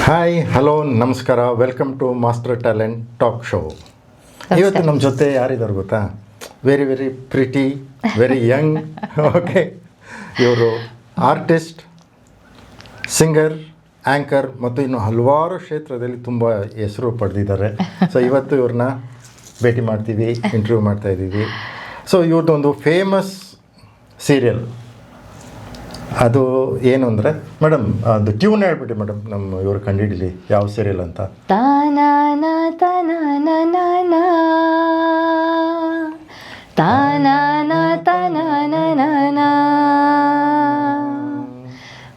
Hi hello ನಮಸ್ಕಾರ, welcome to master talent talk show. ಇವತ್ತು ನಮ್ಮ ಜೊತೆ ಯಾರಿದ್ದಾರೆ ಗೊತ್ತಾ? Very very pretty, very young. Okay, ಇವರು ಆರ್ಟಿಸ್ಟ್, ಸಿಂಗರ್, ಆ್ಯಂಕರ್ ಮತ್ತು ಇನ್ನು ಹಲವಾರು ಕ್ಷೇತ್ರದಲ್ಲಿ ತುಂಬ ಹೆಸರು ಪಡೆದಿದ್ದಾರೆ. ಸೊ ಇವತ್ತು ಇವ್ರನ್ನ ಭೇಟಿ ಮಾಡ್ತೀವಿ, ಇಂಟರ್ವ್ಯೂ ಮಾಡ್ತಾಯಿದ್ದೀವಿ. ಸೊ ಇವ್ರದ್ದೊಂದು ಫೇಮಸ್ ಸೀರಿಯಲ್, ಅದು ಏನು ಅಂದರೆ ಮೇಡಮ್, ಅದು ಟ್ಯೂನ್ ಹೇಳ್ಬಿಟ್ಟು ಮೇಡಮ್, ನಮ್ಮ ಇವರು ಕಂಡಿಡಲಿ ಯಾವ ಸೀರಿಯಲ್ ಅಂತ. ತಾನಾನ ತನಾನ ತಾನಾನ ತನಾನ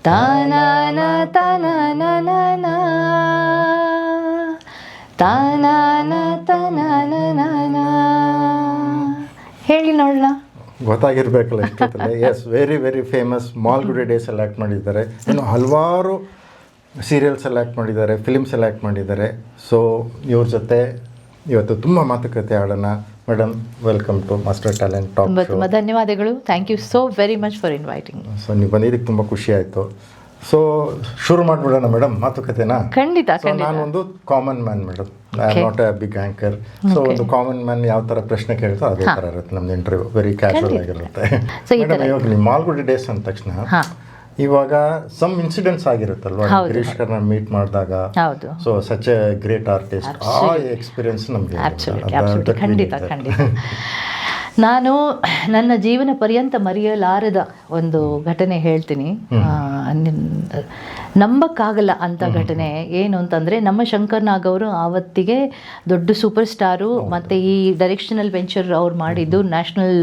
ತಾನಾನ ತನಾನ ತಾನಾನ ತನಾನ ಹೇಳಿ ನೋಡೋಣ. ಗೊತ್ತಾಗಿರ್ಬೇಕಲ್ಲ ಇಷ್ಟೊತ್ತಲ್ಲ. Yes, very very famous. Malgudi days ಎಲ್ಲ ಆ್ಯಕ್ಟ್ ಮಾಡಿದ್ದಾರೆ, ಇನ್ನು ಹಲವಾರು ಸೀರಿಯಲ್ಸ್ ಎಲ್ಲ ಆ್ಯಕ್ಟ್ ಮಾಡಿದ್ದಾರೆ, ಫಿಲ್ಮ್ಸ್ ಎಲ್ಲ ಆ್ಯಕ್ಟ್ ಮಾಡಿದ್ದಾರೆ. ಸೊ ಇವ್ರ ಜೊತೆ ಇವತ್ತು ತುಂಬ ಮಾತುಕತೆ ಆಡೋಣ. Madam, welcome to master talent talk. ತುಂಬ ಧನ್ಯವಾದಗಳು. Thank you so very much for inviting. So ನೀವು ಬಂದಿದ್ದಕ್ಕೆ ತುಂಬ ಖುಷಿ ಆಯಿತು. ಸೊ ಶುರು ಮಾಡಿಬಿಡೋಣ ಮೇಡಮ್ ಮಾತುಕತೆನಾ? ಖಂಡಿತ. ನಾನೊಂದು common man madam, I am not a big anchor. So ಒಂದು ಕಾಮನ್ ಮ್ಯಾನ್ ಯಾವ ಥರ ಪ್ರಶ್ನೆ ಕೇಳ್ತೋ ಅದೇ ಥರ ಇರುತ್ತೆ ನಮ್ದು ಇಂಟರ್ವ್ಯೂ, ವೆರಿ ಕ್ಯಾಶುವಲ್ ಆಗಿರುತ್ತೆ. ಮೇಡಮ್, ಇವಾಗ ನೀವು ಮಾಲ್ಗುಡಿ ಡೇಸ್ ಅಂದ ತಕ್ಷಣ ಇವಾಗ ಸಮ್ ಇನ್ಸಿಡೆಂಟ್ಸ್ ಆಗಿರುತ್ತಲ್ವಾ, ಗಿರೀಶ್ ಕಾರ್ನಾಡ್ ಮೀಟ್ ಮಾಡಿದಾಗ. So such a great artist, ಆ ಎಕ್ಸ್ಪೀರಿಯನ್ಸ್ ನಮಗೆ ಖಂಡಿತ. ನಾನು ನನ್ನ ಜೀವನ ಪರ್ಯಂತ ಮರೆಯಲಾರದ ಒಂದು ಘಟನೆ ಹೇಳ್ತೀನಿ. ನಂಬಕ್ಕಾಗಲ್ಲ ಅಂಥ ಘಟನೆ. ಏನು ಅಂತಂದರೆ, ನಮ್ಮ ಶಂಕರ್ ನಾಗ್ ಅವರು ಆವತ್ತಿಗೆ ದೊಡ್ಡ ಸೂಪರ್ ಸ್ಟಾರು, ಮತ್ತು ಈ ಡೈರೆಕ್ಷನಲ್ ವೆಂಚರ್ ಅವ್ರು ಮಾಡಿದ್ದು ನ್ಯಾಷನಲ್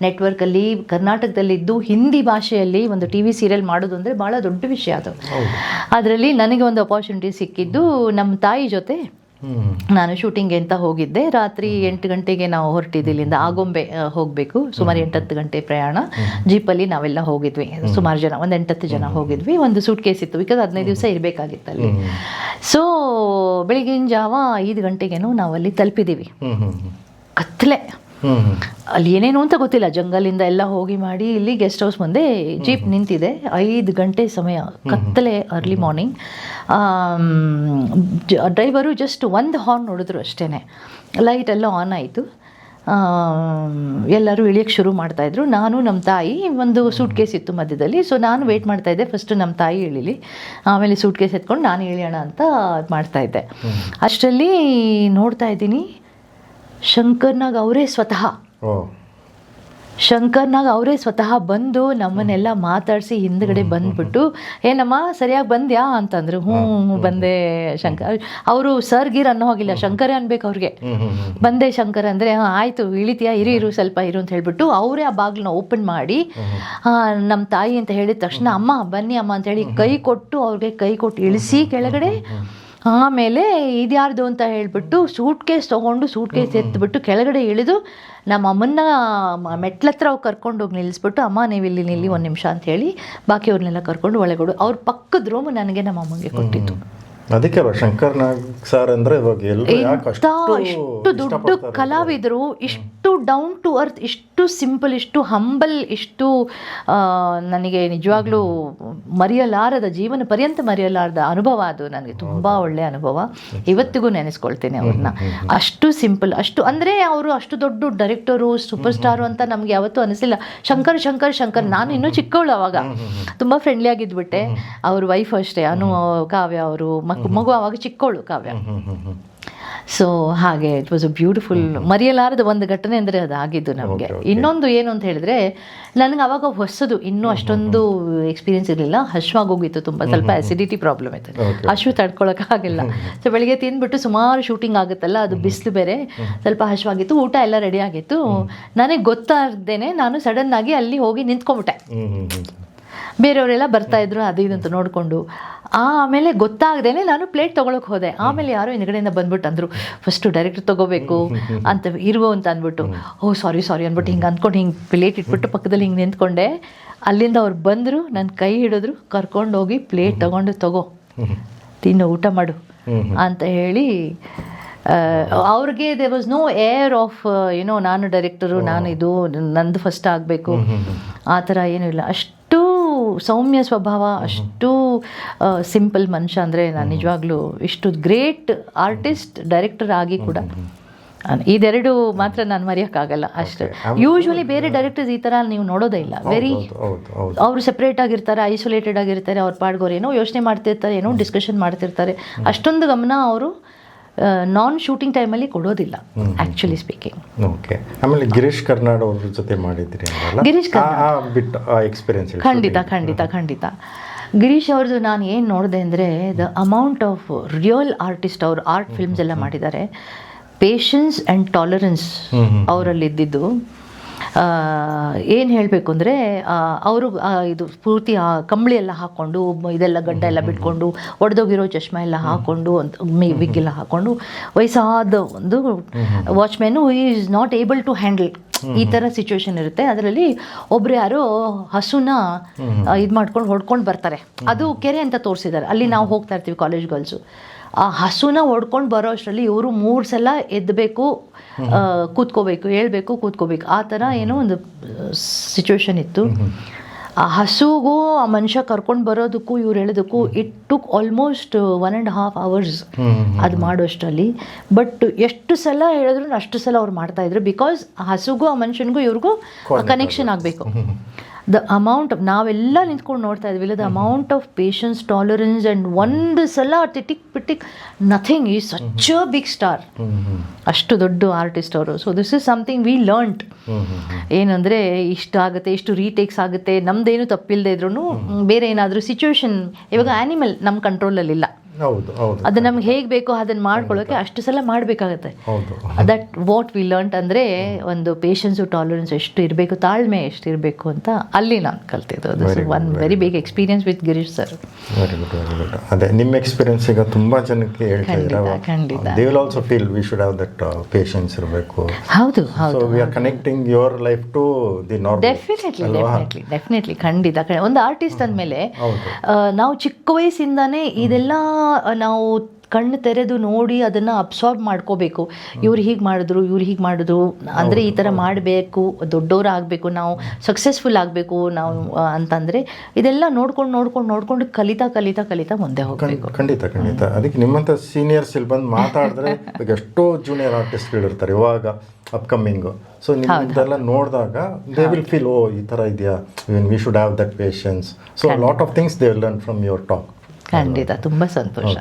ನೆಟ್ವರ್ಕಲ್ಲಿ ಕರ್ನಾಟಕದಲ್ಲಿದ್ದು ಹಿಂದಿ ಭಾಷೆಯಲ್ಲಿ ಒಂದು ಟಿ ವಿ ಸೀರಿಯಲ್ ಮಾಡೋದು ಅಂದರೆ ಭಾಳ ದೊಡ್ಡ ವಿಷಯ ಅದು. ಅದರಲ್ಲಿ ನನಗೆ ಒಂದು ಅಪಾರ್ಚುನಿಟಿ ಸಿಕ್ಕಿದ್ದು ನಮ್ಮ ತಾಯಿ ಜೊತೆ. ನಾನು ಶೂಟಿಂಗ್ ಅಂತ ಹೋಗಿದ್ದೆ. ರಾತ್ರಿ 8 ಗಂಟೆಗೆ ನಾವು ಹೊರಟಿದ್ದು ಇಲ್ಲಿಂದ ಆಗೊಂಬೆ ಹೋಗಬೇಕು. ಸುಮಾರು 8-10 ಗಂಟೆ ಪ್ರಯಾಣ. ಜೀಪಲ್ಲಿ ನಾವೆಲ್ಲ ಹೋಗಿದ್ವಿ, ಸುಮಾರು ಜನ, ಒಂದು 8-10 ಜನ ಹೋಗಿದ್ವಿ. ಒಂದು ಸೂಟ್ ಕೇಸ್ ಇತ್ತು, ಬಿಕಾಸ್ 15 ದಿವಸ ಇರಬೇಕಾಗಿತ್ತು ಅಲ್ಲಿ. ಸೊ ಬೆಳಿಗಿನ ಜಾವ 5 ಗಂಟೆಗೇನೋ ನಾವಲ್ಲಿ ತಲುಪಿದ್ದೀವಿ. ಕತ್ತಲೆ, ಅಲ್ಲಿ ಏನೇನು ಅಂತ ಗೊತ್ತಿಲ್ಲ. ಜಂಗಲಿಂದ ಎಲ್ಲ ಹೋಗಿ ಮಾಡಿ ಇಲ್ಲಿ ಗೆಸ್ಟ್ ಹೌಸ್ ಮುಂದೆ ಜೀಪ್ ನಿಂತಿದೆ. 5 ಗಂಟೆ ಸಮಯ, ಕತ್ತಲೆ, ಅರ್ಲಿ ಮಾರ್ನಿಂಗ್. ಡ್ರೈವರು ಜಸ್ಟ್ ಒಂದು ಹಾರ್ನ್ ನೋಡಿದ್ರು ಅಷ್ಟೇ. ಲೈಟ್ ಎಲ್ಲ ಆನ್ ಆಯಿತು. ಎಲ್ಲರೂ ಇಳಿಯೋಕ್ಕೆ ಶುರು ಮಾಡ್ತಾಯಿದ್ರು. ನಾನು ನಮ್ಮ ತಾಯಿ, ಒಂದು ಸೂಟ್ ಕೇಸ್ ಇತ್ತು ಮಧ್ಯದಲ್ಲಿ. ಸೊ ನಾನು ವೆಯ್ಟ್ ಮಾಡ್ತಾಯಿದ್ದೆ, ಫಸ್ಟು ನಮ್ಮ ತಾಯಿ ಇಳೀಲಿ, ಆಮೇಲೆ ಸೂಟ್ ಕೇಸ್ ಎತ್ಕೊಂಡು ನಾನು ಇಳಿಯೋಣ ಅಂತ ಮಾಡ್ತಾಯಿದ್ದೆ. ಅಷ್ಟರಲ್ಲಿ ನೋಡ್ತಾ ಇದ್ದೀನಿ, ಶಂಕರ್ ನಾಗ್ ಅವರೇ ಸ್ವತಃ ಬಂದು ನಮ್ಮನ್ನೆಲ್ಲ ಮಾತಾಡಿಸಿ ಹಿಂದ್ಗಡೆ ಬಂದ್ಬಿಟ್ಟು, ಏನಮ್ಮ ಸರಿಯಾಗಿ ಬಂದ್ಯಾ ಅಂತಂದ್ರು. ಹ್ಞೂ ಬಂದೆ ಶಂಕರ್. ಅವರು ಸರ್ ಗೀರ್ ಅನ್ನೋ ಹೋಗಿಲ್ಲ, ಶಂಕರೇ ಅನ್ಬೇಕು ಅವ್ರಿಗೆ. ಬಂದೆ ಶಂಕರ್ ಅಂದರೆ, ಆಯಿತು ಇಳಿತೀಯಾ, ಇರು ಸ್ವಲ್ಪ ಇರು ಅಂತ ಹೇಳ್ಬಿಟ್ಟು ಅವರೇ ಆ ಬಾಗಿಲನ್ನ ಓಪನ್ ಮಾಡಿ ನಮ್ಮ ತಾಯಿ ಅಂತ ಹೇಳಿದ ತಕ್ಷಣ, ಅಮ್ಮ ಬನ್ನಿ ಅಮ್ಮ ಅಂತೇಳಿ ಅವ್ರಿಗೆ ಕೈ ಕೊಟ್ಟು ಇಳಿಸಿ ಕೆಳಗಡೆ. ಆಮೇಲೆ ಇದ್ಯಾರ್ದು ಅಂತ ಹೇಳ್ಬಿಟ್ಟು ಸೂಟ್ ಕೇಸ್ ತೊಗೊಂಡು ಸೂಟ್ ಕೇಸ್ ಎತ್ಬಿಟ್ಟು ಕೆಳಗಡೆ ಇಳಿದು ನಮ್ಮ ಅಮ್ಮನ್ನ ಮೆಟ್ಲತ್ರ ಅವ್ರು ಕರ್ಕೊಂಡು ಹೋಗಿ ನಿಲ್ಲಿಸ್ಬಿಟ್ಟು, ಅಮ್ಮ ನೀವು ಇಲ್ಲಿ ನಿಲ್ಲಿ 1 ನಿಮಿಷ ಅಂತ ಹೇಳಿ ಬಾಕಿಯವ್ರನ್ನೆಲ್ಲ ಕರ್ಕೊಂಡು ಒಳಗಡೆ ಅವ್ರ ಪಕ್ಕದ ರೂಮ್ ನನಗೆ ನಮ್ಮ ಅಮ್ಮಂಗೆ ಕೊಟ್ಟಿತ್ತು. ಅದಕ್ಕೆ ಶಂಕರ್ ನಾಗ್ ಸರ್ ಅಂದರೆ ಇಷ್ಟು ದೊಡ್ಡ ಕಲಾವಿದರು, ಇಷ್ಟು ಡೌನ್ ಟು ಅರ್ತ್, ಇಷ್ಟು ಸಿಂಪಲ್, ಇಷ್ಟು ಹಂಬಲ್, ಇಷ್ಟು ನನಗೆ ನಿಜವಾಗ್ಲೂ ಮರೆಯಲಾರದ, ಜೀವನ ಪರ್ಯಂತ ಮರೆಯಲಾರದ ಅನುಭವ ಅದು. ನನಗೆ ತುಂಬ ಒಳ್ಳೆಯ ಅನುಭವ. ಇವತ್ತಿಗೂ ನೆನೆಸ್ಕೊಳ್ತೇನೆ ಅವ್ರನ್ನ. ಅಷ್ಟು ಸಿಂಪಲ್, ಅಷ್ಟು ಅಂದರೆ ಅವರು ಅಷ್ಟು ದೊಡ್ಡ ಡೈರೆಕ್ಟರು, ಸೂಪರ್ ಸ್ಟಾರು ಅಂತ ನಮ್ಗೆ ಯಾವತ್ತೂ ಅನಿಸಿಲ್ಲ. ಶಂಕರ್ ನಾನು ಇನ್ನೂ ಚಿಕ್ಕವಳು ಅವಾಗ, ತುಂಬ ಫ್ರೆಂಡ್ಲಿ ಆಗಿದ್ಬಿಟ್ಟೆ. ಅವ್ರ ವೈಫ್ ಅಷ್ಟೇ, ಕಾವ್ಯ ಅವರು ಮಗು ಅವಾಗ ಚಿಕ್ಕವಳು ಕಾವ್ಯ. ಸೊ ಹಾಗೆ ಇಟ್ ವಾಸ್ ಅ ಬ್ಯೂಟಿಫುಲ್, ಮರೆಯಲಾರದ ಒಂದು ಘಟನೆ ಅಂದರೆ ಅದಾಗಿದ್ದು ನಮಗೆ. ಇನ್ನೊಂದು ಏನು ಅಂತ ಹೇಳಿದ್ರೆ, ನನಗೆ ಅವಾಗ ಹೊಸದು, ಇನ್ನೂ ಅಷ್ಟೊಂದು ಎಕ್ಸ್ಪೀರಿಯನ್ಸ್ ಇರಲಿಲ್ಲ. ಹಶ್ವಾಗೋಗಿತ್ತು, ತುಂಬ ಸ್ವಲ್ಪ ಆ್ಯಸಿಡಿಟಿ ಪ್ರಾಬ್ಲಮ್ ಇತ್ತು, ಹಶ್ವು ತಡ್ಕೊಳಕ್ಕಾಗಿಲ್ಲ. ಸೊ ಬೆಳಿಗ್ಗೆ ತಿಂದ್ಬಿಟ್ಟು ಸುಮಾರು ಶೂಟಿಂಗ್ ಆಗುತ್ತಲ್ಲ, ಅದು ಬಿಸಿಲು ಬೇರೆ, ಸ್ವಲ್ಪ ಹಶ್ವಾಗಿತ್ತು. ಊಟ ಎಲ್ಲ ರೆಡಿ ಆಗಿತ್ತು. ನನಗೆ ಗೊತ್ತಾಗ್ದೇನೆ ನಾನು ಸಡನ್ನಾಗಿ ಅಲ್ಲಿ ಹೋಗಿ ನಿಂತ್ಕೊಂಡ್ಬಿಟ್ಟೆ. ಬೇರೆಯವರೆಲ್ಲ ಬರ್ತಾಯಿದ್ರು, ಅದು ಇದು ಅಂತ ನೋಡಿಕೊಂಡು. ಆಮೇಲೆ ಗೊತ್ತಾಗ್ದೇನೆ ನಾನು ಪ್ಲೇಟ್ ತೊಗೊಳಕ್ಕೆ ಹೋದೆ. ಆಮೇಲೆ ಯಾರೋ ಹಿಂದ್ಗಡೆಯಿಂದ ಬಂದ್ಬಿಟ್ಟು ಅಂದರು, ಫಸ್ಟು ಡೈರೆಕ್ಟ್ ತೊಗೋಬೇಕು ಅಂತ ಅಂತ ಅಂದ್ಬಿಟ್ಟು, ಸಾರಿ ಅಂದ್ಬಿಟ್ಟು ಹಿಂಗೆ ಅಂದ್ಕೊಂಡು ಹಿಂಗೆ ಪ್ಲೇಟ್ ಇಟ್ಬಿಟ್ಟು ಪಕ್ಕದಲ್ಲಿ ಹಿಂಗೆ ನಿಂತ್ಕೊಂಡೆ. ಅಲ್ಲಿಂದ ಅವ್ರು ಬಂದರು, ನನ್ನ ಕೈ ಹಿಡಿದ್ರು, ಕರ್ಕೊಂಡೋಗಿ ಪ್ಲೇಟ್ ತಗೋ ತಿನ್ನು, ಊಟ ಮಾಡು ಅಂತ ಹೇಳಿ. ಅವ್ರಿಗೆ there was no air of ನಾನು ಡೈರೆಕ್ಟರು, ನಾನು ಇದು ನಂದು ಫಸ್ಟ್ ಆಗಬೇಕು ಆ ಥರ ಏನೂ ಇಲ್ಲ. ಅಷ್ಟು ಸೌಮ್ಯ ಸ್ವಭಾವ, ಅಷ್ಟು ಸಿಂಪಲ್ ಮನುಷ್ಯ ಅಂದರೆ ನಾನು ನಿಜವಾಗ್ಲೂ ಇಷ್ಟು ಗ್ರೇಟ್ ಆರ್ಟಿಸ್ಟ್ ಡೈರೆಕ್ಟರ್ ಆಗಿ ಕೂಡ ಇದೆರಡು ಮಾತ್ರ ನಾನು ಮರೆಯೋಕ್ಕಾಗಲ್ಲ ಅಷ್ಟೇ. ಯೂಶ್ವಲಿ ಬೇರೆ ಡೈರೆಕ್ಟರ್ಸ್ ಈ ಥರ ನೀವು ನೋಡೋದೇ ಇಲ್ಲ. ವೆರಿ ಅವರು ಸೆಪ್ರೇಟ್ ಆಗಿರ್ತಾರೆ, ಐಸೋಲೇಟೆಡ್ ಆಗಿರ್ತಾರೆ, ಅವ್ರ ಪಾಡ್ಗೋರು ಏನೋ ಯೋಚನೆ ಮಾಡ್ತಿರ್ತಾರೆ, ಏನೋ ಡಿಸ್ಕಷನ್ ಮಾಡ್ತಿರ್ತಾರೆ. ಅಷ್ಟೊಂದು ಗಮನ ಅವರು ನಾನ್ ಶೂಟಿಂಗ್ ಟೈಮಲ್ಲಿ ಕೊಡೋದಿಲ್ಲ ಆ್ಯಕ್ಚುಲಿ ಸ್ಪೀಕಿಂಗ್. ಓಕೆ. ಆಮೇಲೆ ಗಿರೀಶ್ ಕಾರ್ನಾಡ್ ಅವ್ರ ಜೊತೆ ಮಾಡಿದ್ರಿ, ಗಿರೀಶ್ ಎಕ್ಸ್ಪೀರಿಯನ್ಸ್? ಖಂಡಿತ. ಗಿರೀಶ್ ಅವ್ರದ್ದು ನಾನು ಏನು ನೋಡಿದೆ ಅಂದರೆ the amount of real artist, ಅವರು ಆರ್ಟ್ ಫಿಲ್ಮ್ಸ್ ಎಲ್ಲ ಮಾಡಿದ್ದಾರೆ. ಪೇಷನ್ಸ್ ಆ್ಯಂಡ್ ಟಾಲರೆನ್ಸ್ ಅವರಲ್ಲಿ ಇದ್ದಿದ್ದು ಏನು ಹೇಳಬೇಕು ಅಂದರೆ ಅವರು ಇದು ಪೂರ್ತಿ ಕಂಬಳಿ ಎಲ್ಲ ಹಾಕ್ಕೊಂಡು ಇದೆಲ್ಲ ಗಡ್ಡ ಎಲ್ಲ ಬಿಟ್ಕೊಂಡು ಒಡೆದೋಗಿರೋ ಚಶ್ಮಾ ಎಲ್ಲ ಹಾಕ್ಕೊಂಡು ವಿಗ್ ಎಲ್ಲ ಹಾಕ್ಕೊಂಡು ವಯಸ್ಸಾದ ಒಂದು watchman is not able to handle ಈ ಥರ ಸಿಚುವೇಶನ್ ಇರುತ್ತೆ. ಅದರಲ್ಲಿ ಒಬ್ರು ಯಾರೋ ಹಸುನ ಇದು ಮಾಡ್ಕೊಂಡು ಹೊಡ್ಕೊಂಡು ಬರ್ತಾರೆ. ಅದು ಕೆರೆ ಅಂತ ತೋರಿಸಿದ್ದಾರೆ. ಅಲ್ಲಿ ನಾವು ಹೋಗ್ತಾ ಇರ್ತೀವಿ ಕಾಲೇಜ್ ಗರ್ಲ್ಸು. ಆ ಹಸುನ ಹೊಡ್ಕೊಂಡು ಬರೋ ಅಷ್ಟರಲ್ಲಿ ಇವರು 3 ಸಲ ಎದ್ದಬೇಕು, ಕೂತ್ಕೋಬೇಕು, ಹೇಳ್ಬೇಕು, ಕೂತ್ಕೋಬೇಕು, ಆ ಥರ ಏನೋ ಒಂದು ಸಿಚುವೇಶನ್ ಇತ್ತು. ಆ ಹಸುಗೂ ಆ ಮನುಷ್ಯ ಕರ್ಕೊಂಡು ಬರೋದಕ್ಕೂ ಇವ್ರು ಹೇಳೋದಕ್ಕೂ ಇಟ್ ಟುಕ್ ಆಲ್ಮೋಸ್ಟ್ 1.5 hours ಅದು ಮಾಡೋಷ್ಟರಲ್ಲಿ. ಬಟ್ ಎಷ್ಟು ಸಲ ಹೇಳಿದ್ರು ಅಷ್ಟು ಸಲ ಅವ್ರು ಮಾಡ್ತಾಯಿದ್ರು. ಬಿಕಾಸ್ ಆ ಹಸುಗೂ ಆ ಮನುಷ್ಯನಿಗೂ ಇವ್ರಿಗೂ ಕನೆಕ್ಷನ್ ಆಗಬೇಕು. ದ ಅಮೌಂಟ್ ಆಫ್ ನಾವೆಲ್ಲ ನಿಂತ್ಕೊಂಡು ನೋಡ್ತಾ ಇದ್ವಿ, the amount of patience, tolerance and ಒಂದು ಸಲ ಟಿಟಿಕ್ nothing is such a big star. ಅಷ್ಟು ದೊಡ್ಡ ಆರ್ಟಿಸ್ಟ್ ಅವರು. So this is something we learned. ಏನಂದರೆ ಇಷ್ಟು ಆಗುತ್ತೆ, ಇಷ್ಟು ರೀಟೇಕ್ಸ್ ಆಗುತ್ತೆ, ನಮ್ದೇನು ತಪ್ಪಿಲ್ಲದೆ ಇದ್ರೂ ಬೇರೆ ಏನಾದರೂ ಸಿಚುವೇಶನ್, ಇವಾಗ ಆ್ಯನಿಮಲ್ ನಮ್ಮ ಕಂಟ್ರೋಲಲ್ಲಿಲ್ಲ, ಅದು ನಮ್ಗೆ ಹೇಗೆ ಬೇಕೋ ಅದನ್ನು ಮಾಡ್ಕೊಳ್ಳೋಕೆ ಅಷ್ಟು ಸಲ ಮಾಡಬೇಕಾಗತ್ತೆ. ದಟ್ ವಾಟ್ ವಿ ಲರ್ನ್ಟ್ ಅಂದರೆ ಒಂದು ಪೇಷನ್ಸು, ಟಾಲರೆನ್ಸ್ ಎಷ್ಟು ಇರಬೇಕು, ತಾಳ್ಮೆ ಎಷ್ಟು ಇರಬೇಕು ಅಂತ ಅಲ್ಲಿ ನಾನು ಕಲ್ತಿದ್ದು. This one very big experience with Girish sir. Very good. ಅದೇ ನಿಮ್ಮ ಎಕ್ಸ್ಪೀರಿಯನ್ಸ್ ಈಗ ತುಂಬ ಜನಕ್ಕೆ ಹೇಳ್ತಾ ಇದ್ದಾರೆ. ಖಂಡಿತ. They will also feel we should have that patience ಇರಬೇಕು. ಹೌದು. So we are connecting your life to the normal. Definitely ಖಂಡಿತ. ಒಂದು ಆರ್ಟಿಸ್ಟ್ ಅಂದಮೇಲೆ ನಾವು ಚಿಕ್ಕ ವಯಸ್ಸಿಂದಾನೇ ಇದೆಲ್ಲ ನಾವು ಕಣ್ಣು ತೆರೆದು ನೋಡಿ ಅದನ್ನು ಅಬ್ಸಾರ್ಬ್ ಮಾಡ್ಕೋಬೇಕು. ಇವ್ರು ಹೀಗೆ ಮಾಡಿದ್ರು ಅಂದರೆ ಈ ಥರ ಮಾಡಬೇಕು, ದೊಡ್ಡವರು ಆಗಬೇಕು, ನಾವು ಸಕ್ಸಸ್ಫುಲ್ ಆಗಬೇಕು ನಾವು ಅಂತಂದರೆ ಇದೆಲ್ಲ ನೋಡ್ಕೊಂಡು ಕಲಿತಾ ಮುಂದೆ ಹೋಗಬೇಕು. ಖಂಡಿತ. ಅದಕ್ಕೆ ನಿಮ್ಮಂಥ ಸೀನಿಯರ್ಸ್ ಇಲ್ಲಿ ಬಂದು ಮಾತಾಡಿದ್ರೆ ಈಗ ಎಷ್ಟೋ ಜೂನಿಯರ್ ಆರ್ಟಿಸ್ಟ್ಗಳಿರ್ತಾರೆ ಇವಾಗ ಅಪ್ಕಮಿಂಗು. ಸೊ ನಿಮ್ಮದೆಲ್ಲ ನೋಡಿದಾಗ ದೇ ವಿಲ್ ಫೀಲ್, ಓ ಈ ಥರ ಇದೆಯಾ, V should have that patience. So lot of things they will learn from your talk. ಖಂಡಿತ. ತುಂಬ ಸಂತೋಷ.